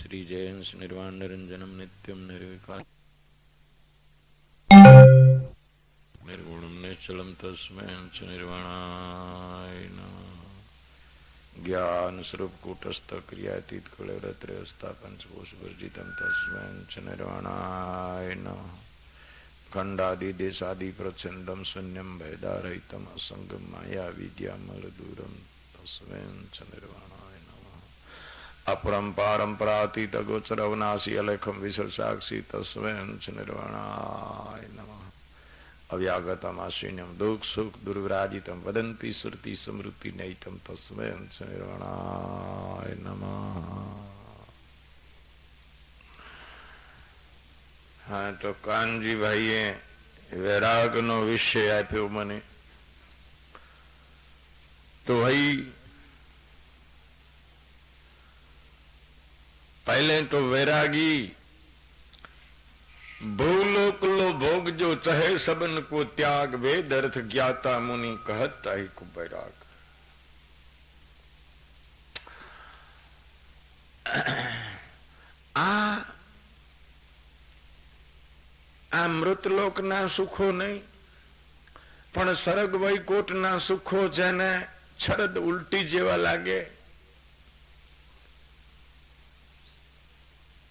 श्री जयंस निर्वाण निरंजनम नित्यम निर्विकार निर्गुणम निश्चलम तस्मै निर्वाणाय नमः। ज्ञान स्वरूप कूटस्थ क्रियातीत कलरत्रयस्था पंचकोश वर्जितम तस्मै निर्वाणाय नमः। खंडादि देशादि प्रच्छन्दम शून्यम भेदारहितम असंगम माया विद्यामल दूरम तस्मै निर्वाणाय नमः। अपरंपारंपरातीत गोचर अवनाशी अलेखम विशल साक्षी तस्मै निर्वाणाय नमः। अव्यागतम आशीन्यम दुख सुख दुर्विराजितम वदंती श्रुति स्मृति नैतम तस्मै निर्वाणाय नमः। हाँ तो कानजी भाईए वैराग नो विषय आप्यो मने तो भाई पहले तो वैरागी भूलोक लो भोग जो चहे सबन को त्याग वेद अर्थ ज्ञाता मुनि कहत आई को वैराग। आ मृतलोक ना सुखो नहीं पण सरग वैकोट ना सुखो जेने छरद उल्टी जेवा लागे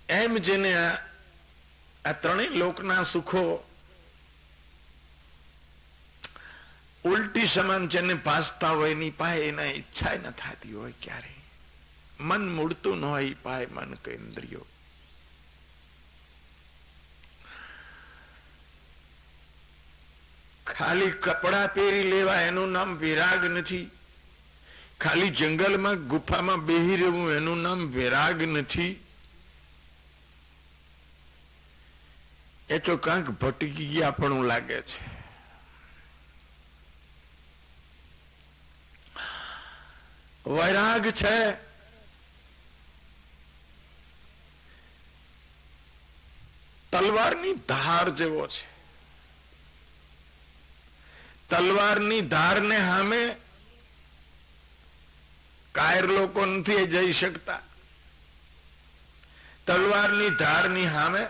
एम जेने आ त्रणेय लोकना सुखो उल्टी समान जेने पासता होय नी पाए एना ઈચ્છા ન થાતી હોય ક્યારે મન મૂડતું ન હોય પાએ મન કે ઇન્દ્રિયો ખાલી કપડા પહેરી લેવા એનું નામ વિરાગ નથી ખાલી જંગલમાં ગુફામાં બેહી રહેવું એનું નામ વિરાગ નથી એ તો કાંક ભટકી ગયાપણું લાગે છે। વૈરાગ છે તલવારની ધાર જેવો છે। તલવારની ધારને સામે કાયર લોકો નથી જઈ શકતા। તલવારની ધારની સામે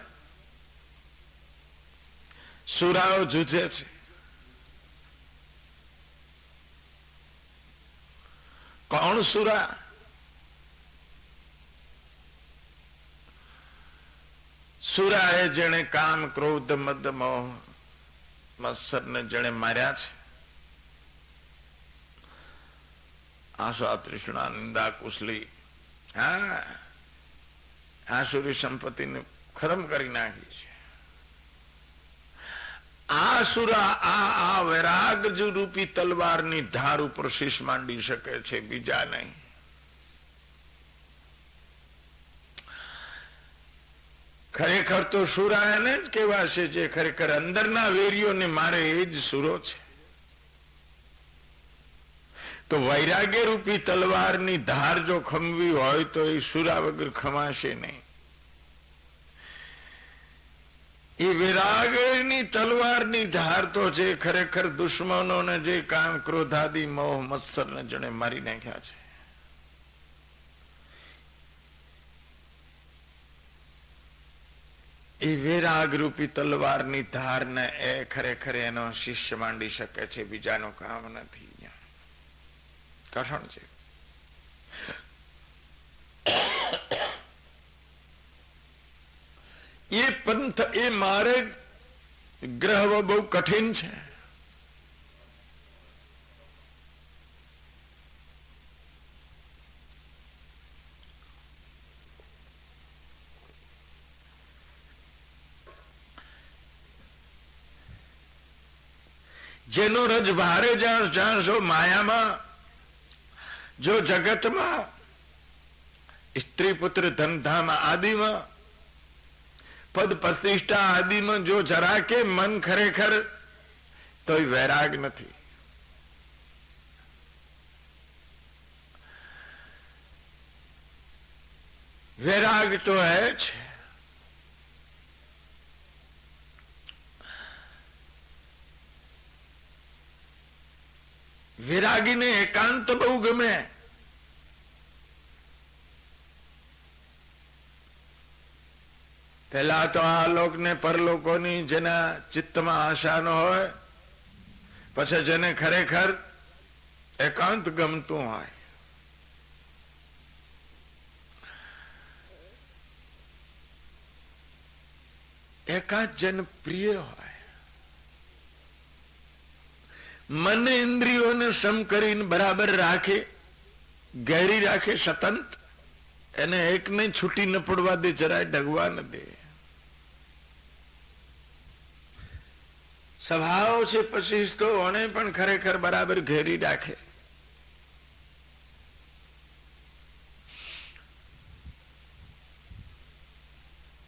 સુરાઓ જુજે છે। કોણ સુરા? સુરા એ જેણે કામ ક્રોધ મદ મોહ મત્સર ને જેણે માર્યા છે। આશા તૃષ્ણા નિંદા કુશલી હા આસુરી સંપત્તિ ને ખતમ કરી નાખી છે। આસુરા આ વૈરાગ જો રૂપી તલવારની ધાર ઉપર શીશ માંડી શકે છે બીજા નહીં। ખરેખર તો સુરા એને જ કહેવાશે જે ખરેખર અંદરના વેરીઓને મારે એ જ સુરો છે। તો વૈરાગ્ય રૂપી તલવારની ધાર જો ખમવી હોય તો એ સુરા વગર ખમાશે નહીં। એ વિરાગની તલવારની ધાર તો જે ખરેખર દુશ્મનોને જે કામ ક્રોધાદિ મોહ મત્સર ને જણે મારી નાખ્યા છે એ વિરાગ રૂપી તલવારની ધારને એ ખરેખર એનો શિષ્ય માંડી શકે છે બીજાનું કામ નથી। કઠણ છે। એ પંથ એ માર્ગ ગ્રહવો બહુ કઠિન છે। જેનો રજ ભારે જાણશો માયામાં જો જગતમાં સ્ત્રી પુત્ર ધનધામ આદિમાં પદ પ્રતિષ્ઠા આદિમાં જો જરા કે મન ખરેખર તો વૈરાગ નથી। વૈરાગ તો હે છે વિરાગીને એકાંત બહુ ગમે। પેલા તો આ લોક ને પરલોકોની જેના ચિત્તમાં આશા ન હોય, પછી જેને ખરેખર એકાંત ગમતું હોય, એકાંત જેને પ્રિય હોય, મન ઇન્દ્રિયોને સમ કરીને બરાબર રાખે, ગેરી રાખે, સતંત, એને એક ને છૂટી ન પડવા દે, જરાય ડગવા ન દે. સ્વભાવ છે પછી તો ઓને પણ ખરેખર બરાબર ઘેરી રાખે.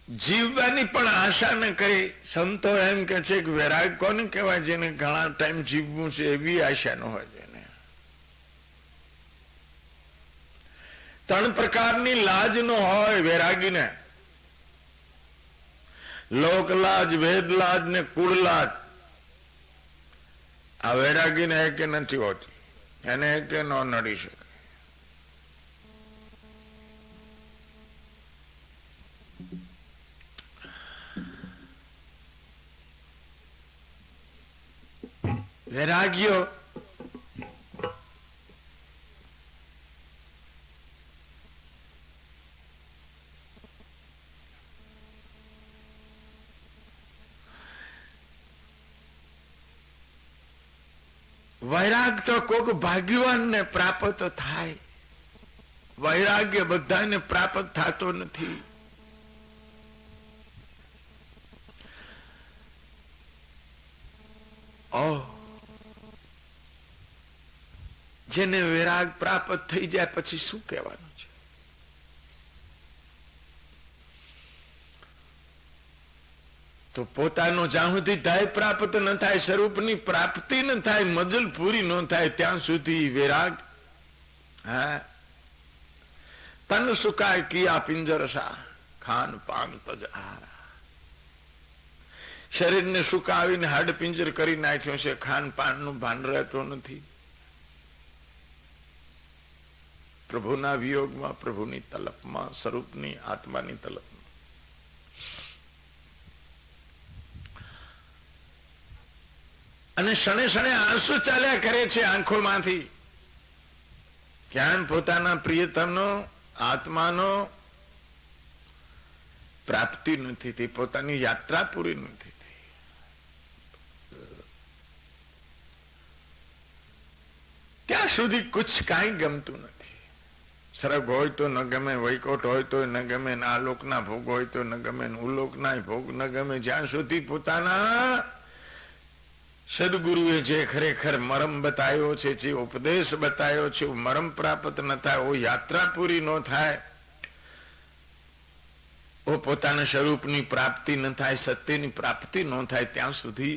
જીવવાની પણ આશા ન કરે. સંતો એમ કે છે કે વૈરાગ કોને કહેવાય? જેને ઘણા ટાઈમ જીવવું છે એવી આશા ન હોય. જેને 3 પ્રકારની લાજ નો હોય વૈરાગીને: લોકલાજ, વેદલાજ ને કુળલાજ. આ વૈરાગીને એકે નથી હોતી, એને એકે ન નડી શકે. વૈરાગ્યો વૈરાગ તો કોક ભાગ્યવાન ને પ્રાપ્ત થાય. વૈરાગ્ય બધાને પ્રાપ્ત થતો નથી. જેને વૈરાગ પ્રાપ્ત થઈ જાય પછી શું કહેવાનું છે? તો પોતાનો જ્યાં સુધી ધ્યેય પ્રાપ્ત ન થાય, સ્વરૂપની પ્રાપ્તિ ન થાય, મજલ પૂરી ન થાય, ત્યાં સુધી વૈરાગ. હા, તન સુકાય કિયા પિંજરસા, ખાન પાન તજ આહારા. શરીરને સુકાવીને હાડ પિંજર કરી નાખ્યો છે, ખાન પાન નું ભાન રહેતો નથી. પ્રભુના વિયોગમાં, પ્રભુની તલપમાં, સ્વરૂપની આત્માની તલપમાં. અને શણે શણે આંસુ ચાલ્યા કરે છે આંખોમાંથી. ક્યાં પોતાના પ્રિયતમનો, આત્માનો પ્રાપ્તિ નથી થઈ, પોતાની યાત્રા પૂરી નથી થઈ. ત્યાં સુધી કુછ કાંઈ ગમતું નથી. સ્વર્ગ હોય તો ન ગમે, વૈકુંઠ હોય તો ન ગમે, આ લોકના ભોગ હોય તો ન ગમે, ઉલોકના ભોગ ન ગમે. જ્યાં સુધી પોતાના સદગુરુએ જે ખરેખર મરમ બતાવ્યો છે, જે ઉપદેશ બતાવ્યો છે, મરમ પ્રાપ્ત ન થાય, ઓ યાત્રા પૂરી ન થાય, ઓ પોતાના સ્વરૂપની પ્રાપ્તિ ન થાય, સત્યની પ્રાપ્તિ ન થાય, ત્યાં સુધી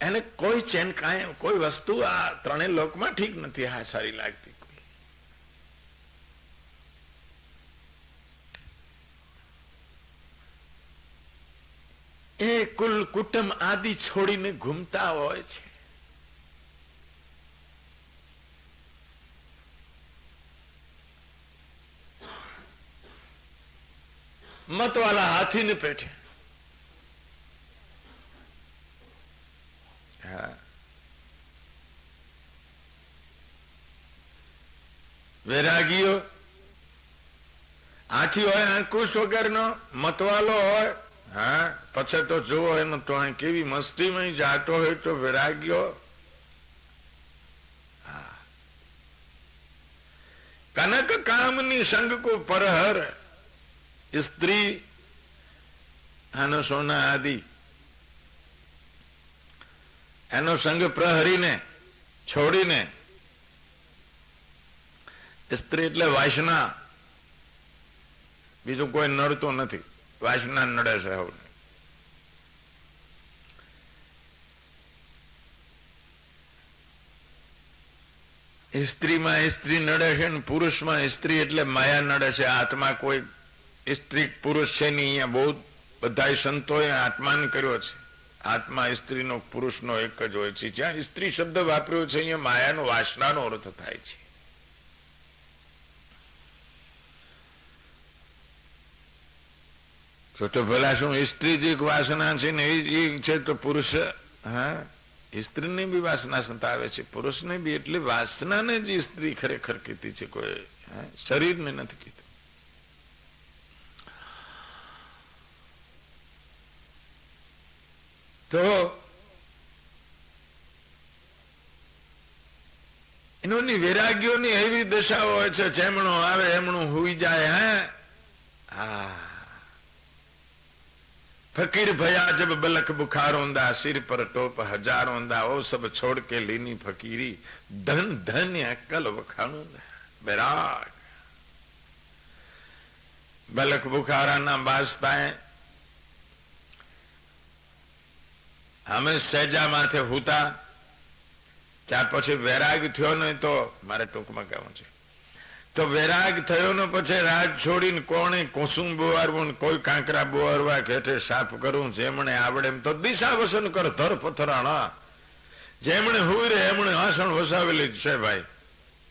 એને કોઈ ચેન, કાંઈ કોઈ વસ્તુ આ 3 લોકમાં ઠીક નથી હા સારી લાગતી. એ કુલ કુટુંબ આદિ છોડીને ઘૂમતા હોય છે. મતવાલા હાથીને પેઠે. હા, વૈરાગીઓ હાથી હોય, અંકુશ વગરનો મતવાલો હોય. હા, પછી તો જોવો એનો તો કેવી મસ્તીમાં જાતો હોય તો વૈરાગ્યો. કનક કામની સંગ કો પરહર, સ્ત્રી આનો સોના આદિ એનો સંગ પ્રહરીને છોડીને, સ્ત્રી એટલે વાસના, બીજું કોઈ નડતું નથી. વાસના નડે છે હવે. સ્ત્રીમાં સ્ત્રી નડે છે ને પુરુષમાં સ્ત્રી એટલે માયા નડે છે. આત્મા કોઈ સ્ત્રી પુરુષ છે નહીં. અહીંયા બહુ બધા સંતોએ આત્માન કર્યો છે. આત્મા સ્ત્રીનો પુરુષનો એક જ હોય છે. જ્યાં સ્ત્રી શબ્દ વાપર્યો છે અહીંયા માયાનો, વાસનાનો અર્થ થાય છે. તો ભલા શું સ્ત્રી જે વાસના છે ને એ છે તો પુરુષ, હા સ્ત્રીને બી વાસના સંતાવે છે, પુરુષને બી. એટલે વાસનાને જ સ્ત્રી ખરેખર કીધી છે, કોઈ શરીરને નથી કીધું. તો એનોની વૈરાગ્યોની એવી દશા હોય છે, જેમણો આવે એમણું હુઈ જાય. હા फकीर भया जब बलक बुखारोंदा, सिर पर टोप हजारोंदा, ओ सब छोड़ के लीनी फकीरी, धन धन अक्कल वखाणूंदा. बैराग बलक बुखारा ना बाजता અમે સહેજા માથે હુતા, ત્યાર પછી વૈરાગ થયો ને, તો મારે ટૂંકમાં કહેવું છે, તો વૈરાગ થયો ને પછી રાજ છોડીને કોણે કુસુમ બોવારવું, કોઈ કાંકરા બોવારવા, કેઠે સાફ કરવું, જેમણે આવડે એમ તો દિશા વસન કર ધર પથરાણા. જેમણે હુઈ રે એમણે હાસણ વસાવેલી જ છે ભાઈ,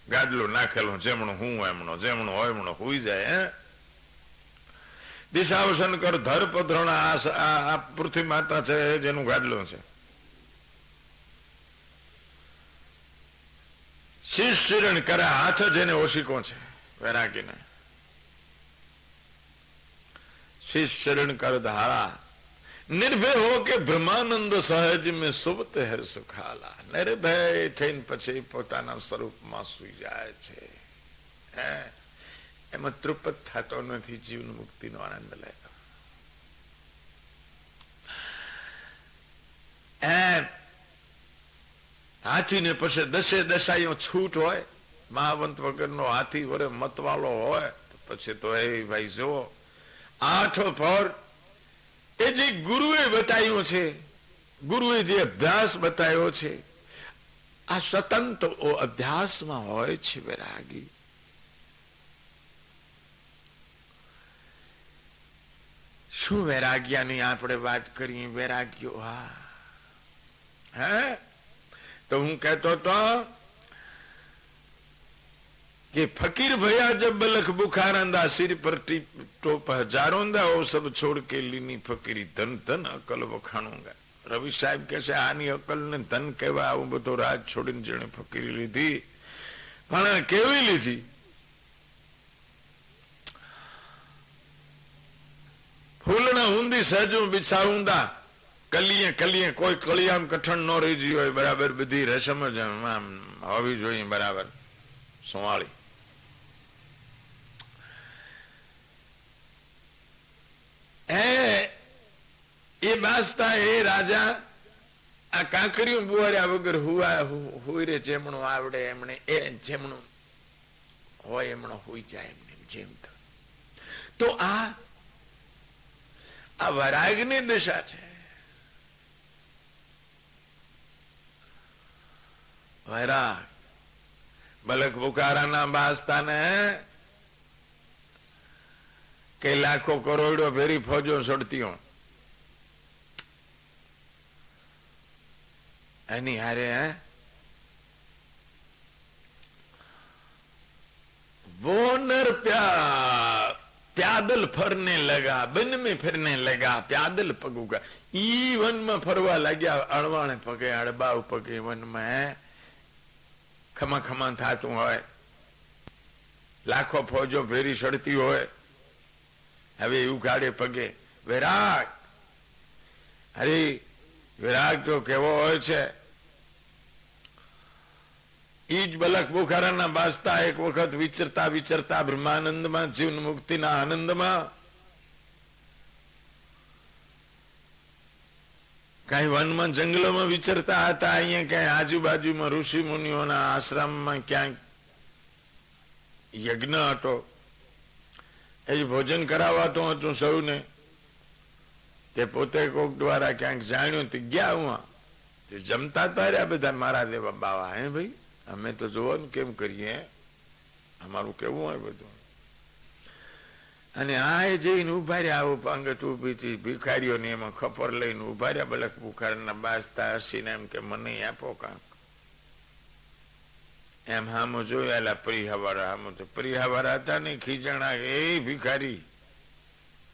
ગાડલું નાખેલું, જેમણું હું એમણો, જેમણું હોય એમણો હુઈ જાય. દિશા વસન કર ધર પથરાણા. આ પૃથ્વી માતા છે જેનું ગાડલું છે. શીશ શિરણ કરે, હાથ જેને ઓશિકો છે વૈરાગીને. શીશ શિરણ કર ધારા, નિર્ભય હો કે બ્રહ્માનંદ સહજ મેં સુબત હે સુખાલા. નિર્ભય થઈને પછી પોતાના સ્વરૂપમાં સુઈ જાય છે. એમાં તૃપ્ત થતો નથી, જીવન મુક્તિનો આનંદ લેતો. હાથી ને પછી દસે દશાઈઓ છૂટ હોય. મહાવંત વગરનો હાથી વરે મતવાળો હોય તો પછી તો એ ભાઈ જુઓ, આઠો પર એ જે ગુરુએ બતાવ્યું છે, ગુરુએ જે અભ્યાસ બતાવ્યો છે, આ સતંત અભ્યાસમાં હોય છે વૈરાગી. શું વૈરાગ્યાની આપણે વાત કરીએ? વૈરાગ્યો હે તો હું કહેતો તો कि फकीर भैया जब बलख बुखारंदा, सिर पर टोप हजारोंदा, वो सब छोड़ के लीनी फकीरी, धन धन अकल वखाणूंगा. रवि साहेब कहશે આની અકલ ને ધન કેવા, આવું બધો રાજ છોડીને જેણે ફકીરી લીધી, પણ કેવી લીધી? ફૂલના ઊંધી સહેજું બિછાઉંદા, કલીએ કલીએ, કોઈ કલિયામ કઠણ ન રહી ગઈ હોય, બરાબર બધી રેશમ જ હોવી જોઈએ, બરાબર સુવાળી. એ બાસતા એ રાજા આ કાંકરીઓ બુવાર્યા વગર હુઈ રે, જેમણું આવડે એમણે, એ જેમણું હોય એમણો હુઈ જાય એમને જેમ. તો આ વૈરાગની દશા છે. વૈરાગ બલક બુકારાના બાસ્તાને કે લાખો કરોડો ભેરી ફોજો સડતીઓ એની હારે वो नर प्यादल फरने लगा, बन में फिरने लगा, प्यादल पगुगा. ઈ વનમાં ફરવા લાગ્યા, અણવાણે પગે, અડબાવ પગે, વનમાં ખમા ખમા થતું હોય, લાખો ફોજો ભેરી સડતી હોય, હવે એવું ગાડે પગે. વૈરાગ, અરે વિરાગ તો કેવો હોય છે? ઈજ બલક બુખારાના બાસતા એક વખત વિચરતા વિચરતા બ્રહ્માનંદમાં, જીવન મુક્તિના આનંદમાં, કઈ વનમાં જંગલોમાં વિચરતા હતા, અહીંયા ક્યાંય આજુબાજુમાં ઋષિ મુનિઓના આશ્રમમાં ક્યાંક યજ્ઞ હતો, એ ભોજન કરાવાતો હતું સૌને. તે પોતે કોક દ્વારા ક્યાંક જાણ્યું તે ગયા હું જમતા તાર્યા બધા મારા દેવા બાવા. હે ભાઈ, અમે તો જોવાનું કેમ કરીએ, અમારું કેવું હોય બધું. અને આ એ જઈને ઉભા રહ્યા, આવું પાંગત ઉભી હતી, ભિખારીઓને એમાં ખપર લઈને ઉભા રહ્યા. બલક બુખારના બાસતા હસીને એમ કે મને આપો કાંક. એમ હામો જોયા પ્રિહાવાળા, હામો તો પ્રિહાવાળા હતા ને ખીજાણા, એ ભિખારી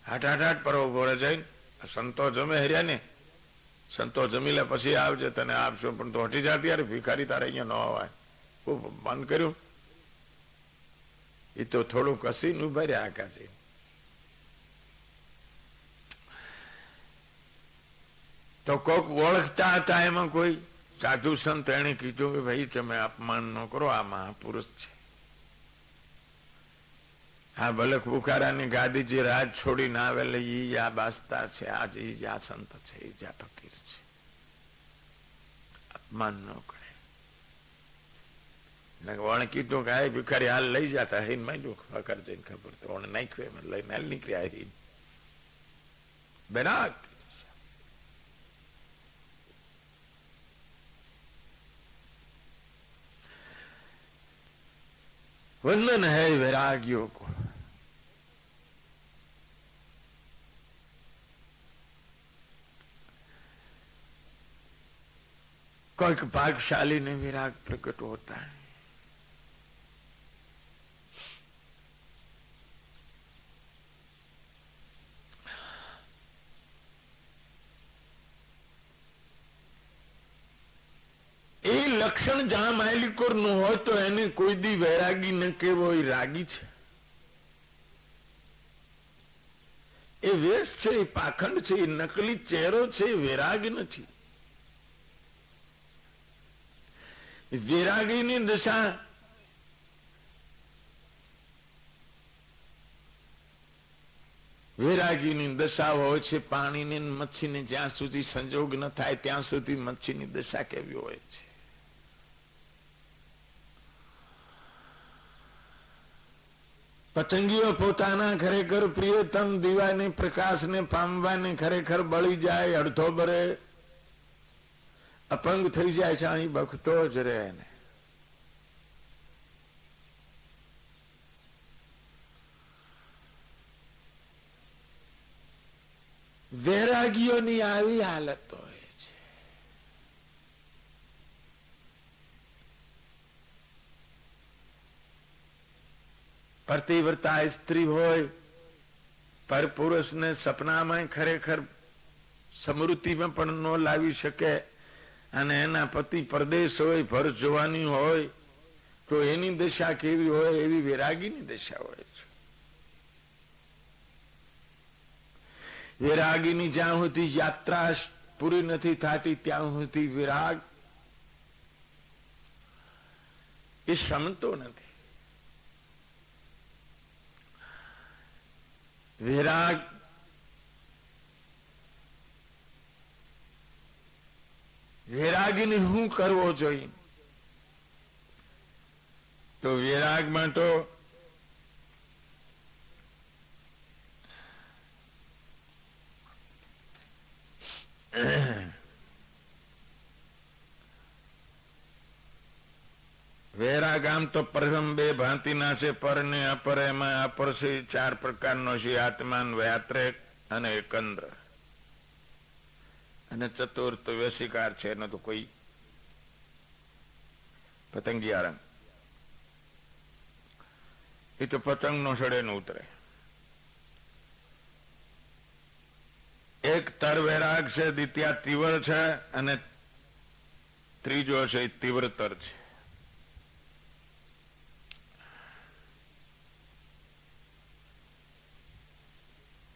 હાટ પર ઉભો રહે જઈને સંતો જમે હર્યા ને, સંતો જમી લે પછી આવજે તને આપશો, પણ તો હટી જતી યાર ભિખારી તારે અહીંયા ન અવાય. બંધ કર્યું એ તો થોડું કસીને ઉભા રહ્યા આકાજી. તો કોક ઓળખતા હતા એમાં કોઈ સાધુ સંત, એને કીધું કે ભાઈ તમે અપમાન ન કરો, આ મહાપુરુષ છે. હા ભલે બુખારાની ગાદી જે રાજ છોડીને આવેલ ઈ આ બાસ્તા છે, આજ ઈ જ આ સંત છે, ઈ જ આ ફકીર છે. અપમાન ન કરે. વણ કીધું કે આ ભિખારી હાલ લઈ જતા હિન માંડ્યું ફકર જઈને ખબર તો ઓને નાખ્યું લઈને હાલ નીકળ્યા હિન બેનાક. वंदन है वैरागियों को. कोई भाग्यशाली ने विराग प्रकट होता है. એ લક્ષણ જ્યાં માલિકોર નું હોય તો એને કોઈ દી વૈરાગી ન કેવો, એ રાગી છે. એ વેશ છે, એ પાખંડ છે, એ નકલી ચહેરો છે, એ વૈરાગ નથી. વૈરાગીની દશા વૈરાગીની દશા હોય છે પાણીની મચ્છીને જ્યાં સુધી સંજોગ ન થાય ત્યાં સુધી મચ્છીની દશા કેવી હોય છે. પતંગીઓ પોતાના ખરેખર પ્રિયતમ દીવાને પ્રકાશને પામવાને ખરેખર બળી જાય, અડધો બરે અપંગ થઈ જાય છે, અહીં બખતો જ રહે ને. વૈરાગીઓની આવી હાલત હોય છે. પતિવ્રતા સ્ત્રી હોય, પર પુરુષને સપનામાં ખરેખર સમૃદ્ધિમાં પણ ન લાવી શકે, અને એના પતિ પરદેશ હોય, ભર જોવાની હોય, તો એની દશા કેવી હોય? એવી વૈરાગીની દશા હોય છે. વૈરાગીની જ્યાં સુધી યાત્રા પૂરી નથી થતી ત્યાં સુધી વિરાગ એ શમતો નથી. વિરાગ વૈરાગીને શું કરવો જોઈએ? તો વૈરાગમાં તો વૈરાગ આમ તો પ્રથમ બે ભાંતિના છે, પર ને અપર. એમાં અપર છે 4 પ્રકારનો છે, આત્માન, વ્યાત્રેક અને એકંદ્ર. અને ચતુર્થ વ્યસિકાર છે, એનો તો કોઈ પતંગિયારંગ. એ તો પતંગ નો સડે ને ઉતરે. એક તર વૈરાગ છે, દ્વિતીય તીવ્ર છે, અને ત્રીજો છે તીવ્રતર છે.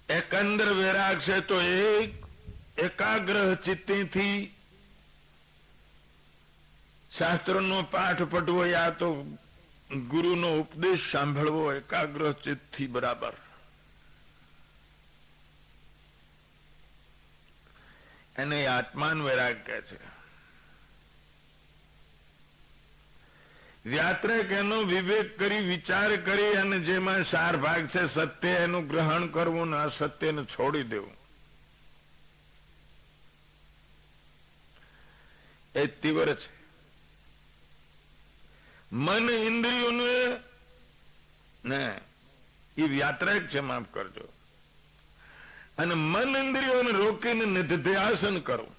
એકંદર વૈરાગ છે તો એકાગ્ર ચિત્તથી શાસ્ત્રનો પાઠ પઢવો, યા તો ગુરુનો ઉપદેશ સાંભળવો એકાગ્ર ચિત્તથી બરાબર. એને આત્માન વૈરાગ કહે છે. વ્યાત્રેક એનો વિવેક કરી, વિચાર કરી, અને જેમાં 4 ભાગ છે, સત્ય એનું ગ્રહણ કરવું ને અસત્યને છોડી દેવું, એ તીવ્ર છે. મન ઇન્દ્રિયોને ને એ વ્યાત્રેક છે, માફ કરજો. અને મન ઇન્દ્રિયોને રોકીને નિધધ્યાસન કરવું.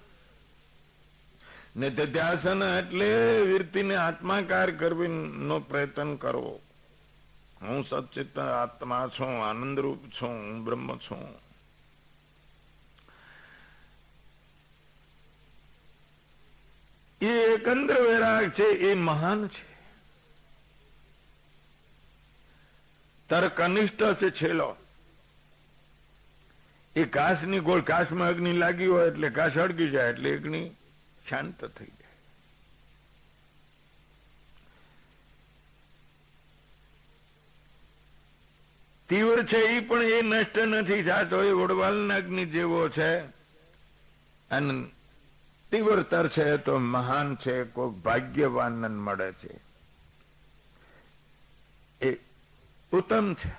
નિધધ્યાસન એટલે વૃત્તિને આત્માકાર કરવાનો પ્રયત્ન કરવો. હું સચ્ચિત આત્મા છું, આનંદરૂપ છું, હું બ્રહ્મ છું. એ એકંદર વૈરાગ છે, એ મહાન છે. તર્ક અનિષ્ટ છે છેલ્લો. એ કાશની ગોળ, કાશમાં અગ્નિ લાગી હોય એટલે કાશ અડગી જાય એટલે અગ્નિ શાંત થઈ જાય. તીવ્ર છે એ પણ એ નષ્ટ નથી થતો, એ વડવાલના અગ્નિ જેવો છે. અને તીવ્રતર છે તો મહાન છે, કોઈ ભાગ્યવાન મળે છે, એ ઉત્તમ છે.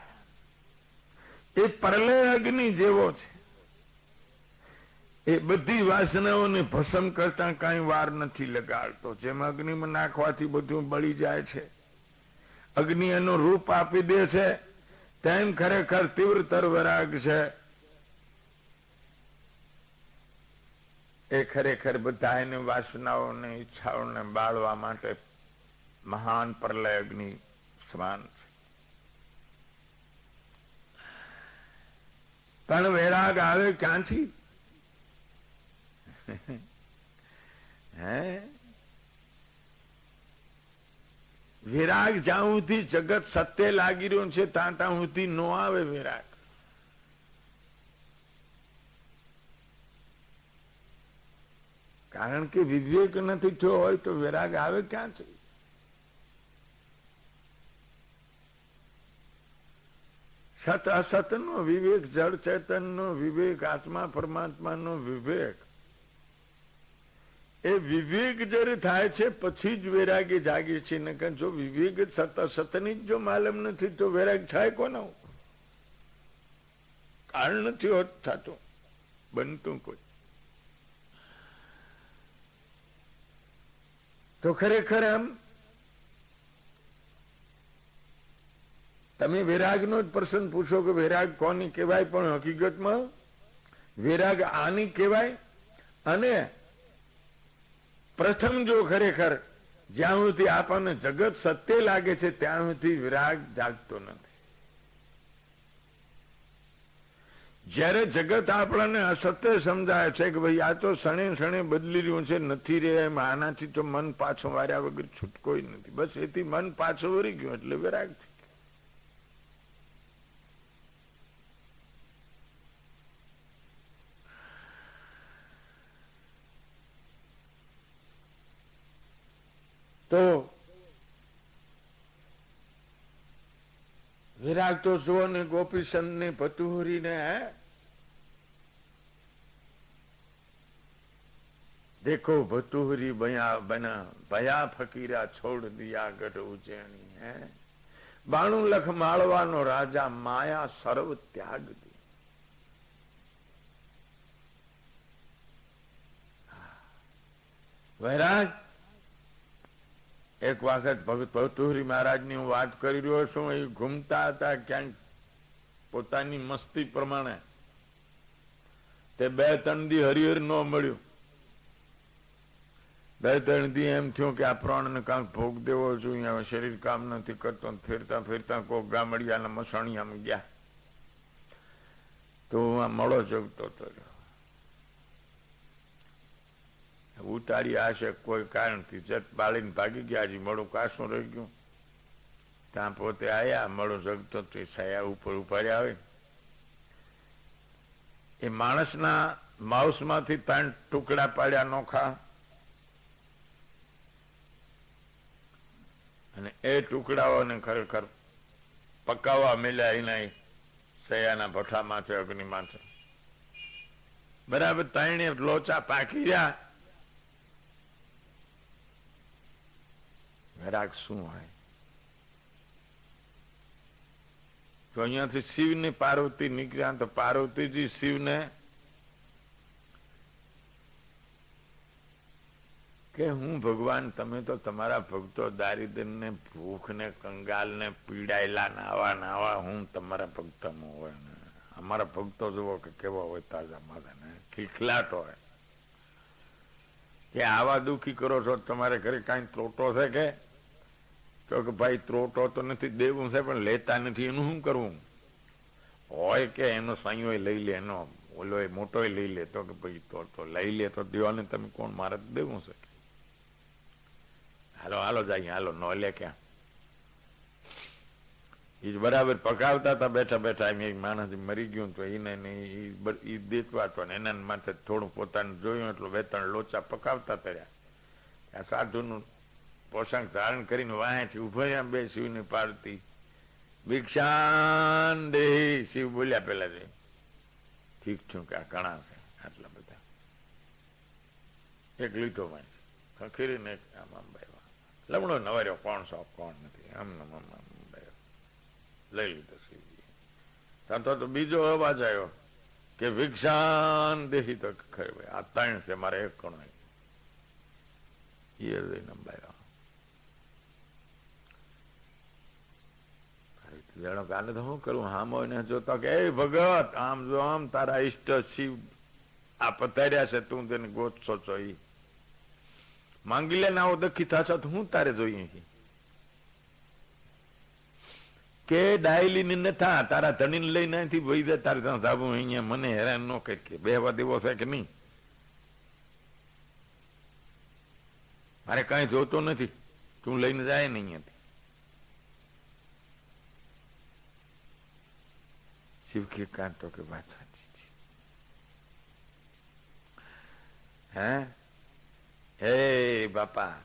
એ પ્રલય અગ્નિ જેવો છે. એ બધી વાસનાઓને ભસ્મ કરતા કઈ વાર નથી લગાડતો. જેમ અગ્નિમાં નાખવાથી બધું બળી જાય છે, અગ્નિ એનું રૂપ આપી દે છે, તેમ ખરેખર તીવ્રતર વૈરાગ છે એ ખરેખર બધા એની વાસનાઓને ઈચ્છાઓને બાળવા માટે મહાન પ્રલય અગ્નિ સમાન છે. પણ વૈરાગ આવે ક્યાંથી? હે વિરાગ જ્યાં સુધી જગત સત્ય લાગી રહ્યું છે ત્યાં સુધી નો આવે વિરાગ. કારણ કે વિવેક નથી થયો હોય તો વિરાગ આવે ક્યાંથી? સત અસત નો વિવેક, જળ ચેતન નો વિવેક, આત્મા પરમાત્મા નો વિવેક, એ વિવેક જયારે થાય છે પછી જ વૈરાગ્ય જાગે છે. નકર જો વિવેક સત અસતની જ જો માલમ નથી તો વૈરાગ થાય કોનો? કારણ નથી હોત થતું, બનતું કોઈ. તો ખરેખર આમ તમે વૈરાગનો જ પ્રશ્ન પૂછો કે વૈરાગ કોની કહેવાય, પણ હકીકતમાં વૈરાગ આની કહેવાય. અને પ્રથમ જો ખરેખર જ્યાં સુધી આપણને જગત સત્ય લાગે છે ત્યાં સુધી વિરાગ જાગતો નથી. જયારે જગત આપણને અસત્ય સમજાય છે કે ભાઈ આ તો ક્ષણે ક્ષણે બદલી રહ્યું છે, નથી રે એમ, આનાથી તો મન પાછો વાર્યા વગર છૂટકો નથી, બસ એથી મન પાછો વળી ગયું એટલે વિરાગ છે. તો વિરાગ તો જુઓ ને ગોપીચંદ ને ભતુહરી ને, देखो भतुहरी बना भया फकीरा छोड़ दिया गढ़ उज्जैनी है, बाणु लख माळवानो राजा माया सर्व त्याग दी. વૈરાગ એક વખત ભગત ભતુહરી મહારાજ ની હું વાત કરી રહ્યો છું. એ ઘૂમતા હતા ક્યાંક પોતાની મસ્તી પ્રમાણે. તે 2-3 દી હરિહર ન મળ્યું. 2-3 દી એમ થયું કે આ પ્રાણને કાંક ભોગ દેવો જોઈએ, શરીર કામ નથી કરતો. ફેરતા ફેરતા કોક ગામડિયાના મસાણિયામાં ગયા તો હું આ મળો જગતો હતો. ઉતારી આશે કોઈ કારણથી જત બાળીને ભાગી ગયા. હજી મળું કાશું રહી ગયું. ત્યાં પોતે આયા, મળો જગતો છાયા ઉપર ઉભાર્યા આવે. એ માણસના માઉસમાંથી 3 ટુકડા પાડ્યા નોખા, અને એ ટુકડાઓને ખરેખર પકાવવા મળ્યા એના સયાના ભઠ્ઠા માથે, અગ્નિ માથે. બરાબર 3 લોચા પાકી રહ્યા. વૈરાગ શું હોય? તો અહીંયાથી શિવ ને પાર્વતી નીકળ્યા. તો પાર્વતીજી શિવને કે હું ભગવાન, તમે તો તમારા ભક્તો દારિદ્ર ને ભૂખ ને કંગાલ ને પીડાયેલા નાવા નાવા, હું તમારા ભક્તમાં હોય ને અમારા ભક્તો જુઓ કે કેવા હોય, તાજા માથા ને ખીખલાટ હોય કે આવા દુઃખી કરો છો, તમારે ઘરે કઈ ત્રોટો છે કે તો કે ભાઈ ત્રોટો તો નથી દેવું છે પણ લેતા નથી, એનું શું કરવું? હોય કે એનો સાંયો લઈ લે, એનો ઓલો મોટો લઈ લે. તો કે ભાઈ તો લઈ લે તો દેવાને તમે કોણ, મારે દેવું છે. હાલો હાલો જાય, હાલો ન લે ક્યાં. એ બરાબર પકાવતા હતા બેઠા બેઠા. એમ એક માણસ મરી ગયું તો એને દેતવા તો એના માથે થોડું પોતાનું જોયું એટલું 2-3 લોચા પકાવતા તર્યા. આ સાધુનું પોશાક ધારણ કરીને વાંચી ઉભા બે શિવની પાર્વતી ભિક્ષાન દેહી. શિવ બોલ્યા પેલા છે ઠીક છું કે આ ઘણા છે આટલા બધા. એક લીટો વાંચ ખખીરીને આમ આમ ભાઈ લમણો નવાર્યો, કોણ છો કોણ નથી, આમ લઈ લીધો શિવજી. તો બીજો અવાજ આવ્યો કે ભિક્ષાન દેહી. તો ખરી ભાઈ આ 3 છે, મારે 1 કોણ. એ નંબાયો. જાણો કે આને તો શું કરું? હામો ને જોતા કે એ ભગત આમ જો આમ તારા ઈષ્ટ શિવ આ પધાર્યા છે, તું તેને ગોતશો છો. ઈ માંગી લે ને આવો દખી થાશો તો હું તારે જોઈએ કે ડાયલી ને ન થા તારા ધણી લઈને નથી ભાઈ દે તારે ત્યાં સાબુ અહીંયા મને હેરાન ન કરી કે બેહવા દેવો છે કે નહીં? મારે કઈ જોતો નથી, તું લઈને જાય ને અહીંયાથી. શિવ કે કાંતો કે વાત સાચી છે. હે બાપા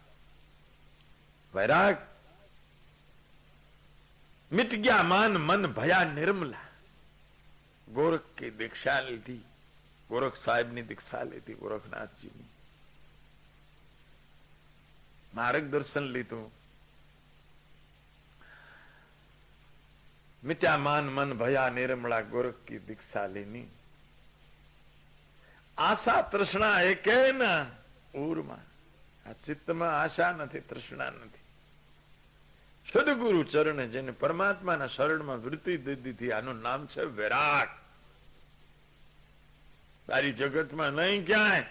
વૈરાગ मिट गया मान मन भया निर्मला. गोरख की दीक्षा ली थी, गोरख साहिब ने दीक्षा ली थी, गोरखनाथ जी ने मार्गदर्शन લીધું. मिटा मान मन भया निर्मला गोरख की दीक्षा लेनी. आशा तृष्णा एक ना ઉરમાં. આ ચિત્તમાં આશા નથી, તૃષ્ણા નથી. સદગુરુ ચરણે જેને પરમાત્માના શરણમાં વૃત્તિ દીધી હતી, આનું નામ છે વિરાગ. તારી જગતમાં નહીં ક્યાંય.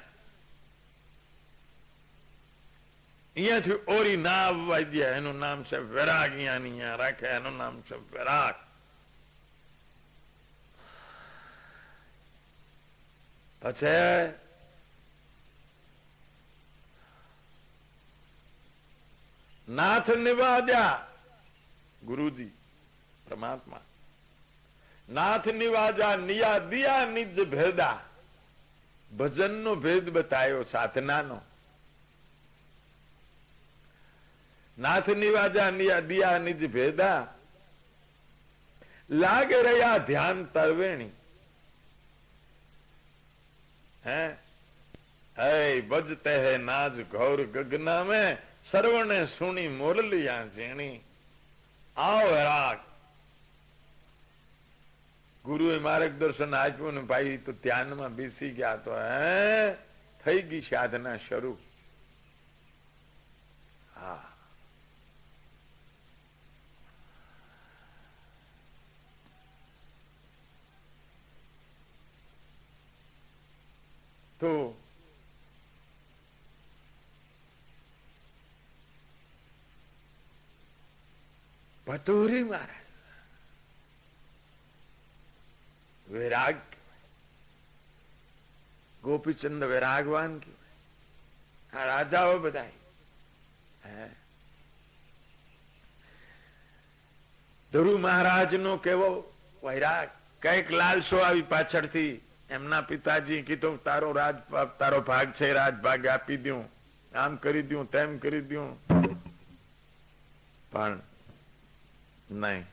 અહીંયાથી ઓરી ના આવવા દે, એનું નામ છે વિરાગ. અહીંયા રાખે, એનું નામ છે વિરાગ. પછી નાથ નિવાજ્યા ગુરુજી પરમાત્મા. નાથ નિવાજા નિયા દિયા નિજ ભેદા. ભજનનો ભેદ બતાવ્યો, સાધનાનો. નાથ નિવાજા નિયા દિયા નિજ ભેદા. લાગે રહ્યા ધ્યાન તરવેણી. હે બજતે હે નાજ ઘોર ગગના में સર્વને સુણી મોરલિયા ઝીણી. આવો રાગ. ગુરુએ માર્ગદર્શન આપ્યું ને ભાઈ તો ધ્યાનમાં બેસી ગયા તો થઈ ગઈ સાધના શરૂ. હા તો ભટોરી મહારાજ વૈરાગ, ગોપીચંદ વૈરાગવાન કહેવાય. આ રાજાઓ બધા ધ્રુવ મહારાજ નો કેવો વૈરાગ. કઈક લાલસો આવી પાછળથી. એમના પિતાજી કીધું તારો તારો ભાગ છે, રાજભાગ આપી દઉં, આમ કરી દઉં, તેમ કરી દઉં, પણ નહીં.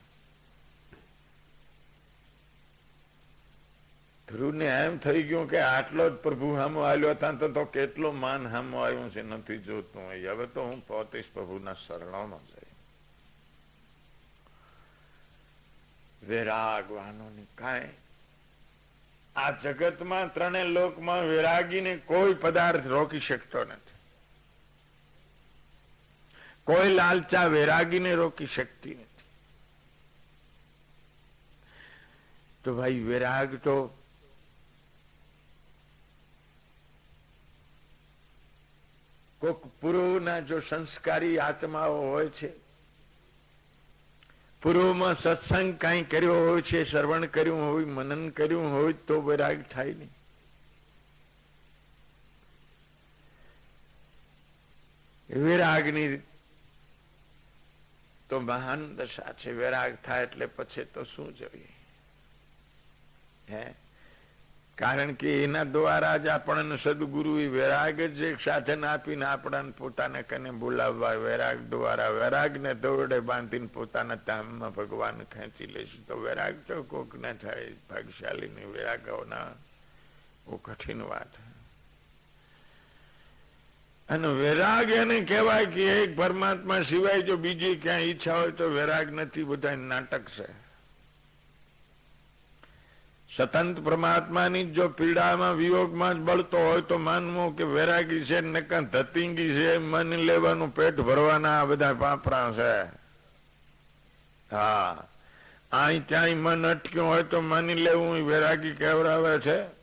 ધ્રુવ ને એમ થઈ ગયું કે આટલો જ પ્રભુ હામો આવ્યો હતા તો કેટલો માન હામો આવ્યું છે નથી જોતું. હવે તો હું પોતે પ્રભુના શરણોમાં જઈ. વૈરાગવાનોની કાંઈ આ જગતમાં 3 લોકમાં વૈરાગીને કોઈ પદાર્થ રોકી શકતો નથી. કોઈ લાલચા વૈરાગીને રોકી શકતી નથી. તો ભાઈ વૈરાગ તો કોક પૂર્વના જો સંસ્કારી આત્માઓ હોય છે પૂર્વમાં સત્સંગ કઈ કર્યો હોય છે, શ્રવણ કર્યું હોય, મનન કર્યું હોય તો વૈરાગ થાય નહીં. વિરાગની તો મહાન દશા છે. વિરાગ થાય એટલે પછી તો શું જોઈએ? હે, કારણ કે એના દ્વારા જ આપણને સદગુરુ વૈરાગ જ એક સાધન આપીને આપણને પોતાને કને બોલાવવા, વૈરાગ દ્વારા વૈરાગ ને દોરડે બાંધીને પોતાના ધામમાં ભગવાન ખેંચી લેશે. તો વૈરાગ તો કોક ના થાય, ભાગ્યશાળી ને વૈરાગ હોના બહુ કઠિન વાત. અને વૈરાગ એને કહેવાય કે એક પરમાત્મા સિવાય જો બીજી ક્યાંય ઈચ્છા હોય તો વૈરાગ નથી, બધા નાટક છે. સ્વતંત્ર પરમાત્માની જો પીડામાં વિયોગમાં જ બળતો હોય તો માનવો કે વૈરાગી છે, નકર ધતિંગી છે, મન લેવાનું, પેટ ભરવાના આ બધા પાપરા છે. હા, અહીં ક્યાંય મન અટક્યું હોય તો માની લેવું વૈરાગી કહેવરાવે છે.